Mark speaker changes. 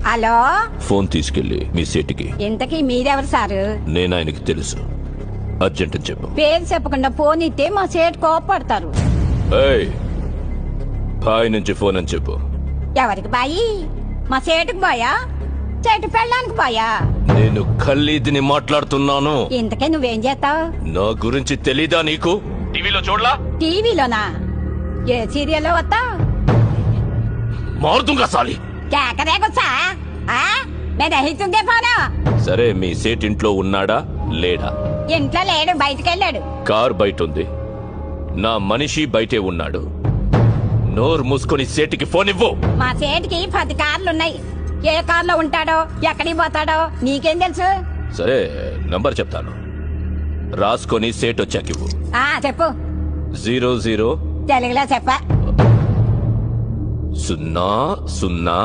Speaker 1: Hello,
Speaker 2: phone తీసుకెళ్ళి మీ సేటికి.
Speaker 1: ఇంతకీ మీరెవరు సారు?
Speaker 2: నేను ఆయనకి తెలుసు. అర్జెంట్ అని చెప్పు.
Speaker 1: పేరు చెప్పకుండా ఫోన్ ఇస్తే మా సేటు కోపడతారు.
Speaker 2: ఏయ్, బాయ్ నుంచి ఫోన్ అని చెప్పు.
Speaker 1: ఎవరికి బాయి? మా సేటుకు బాయా, చెట్టు పెళ్ళానికి బాయా?
Speaker 2: నేను ఖల్లీదిని మాట్లాడుతున్నాను.
Speaker 1: ఇంతకే నువ్వేం చేస్తావు?
Speaker 2: నా గురించి తెలీదా నీకు? టీవీలో చూడలా?
Speaker 1: టీవీలోనా? ఏ సీరియల్లో వస్తావు?
Speaker 2: మారుతుంగా సాలి.
Speaker 1: కేకరేకొచ్చా? నేను రహితుందే ఫోను.
Speaker 2: సరే, మీ సేట్ ఇంట్లో ఉన్నాడా లేడా?
Speaker 1: ఇంట్లో లేడు, బయటకెళ్ళాడు.
Speaker 2: కార్ బయట ఉంది, నా మనిషి బయటే ఉన్నాడు. నోరు మూసుకొని సేటికి ఫోన్ ఇవ్వు.
Speaker 1: మా సేటుకి 10 కార్లున్నాయి. ఏ కార్లో ఉంటాడో, ఎక్కడికి పోతాడో నీకేం తెలుసు?
Speaker 2: సరే, నంబర్ చెప్తాను, రాసుకొని సేట్ వచ్చాకివ్వు.
Speaker 1: చెప్పు.
Speaker 2: 00
Speaker 1: తెలుగులో చెప్ప.
Speaker 2: 0 0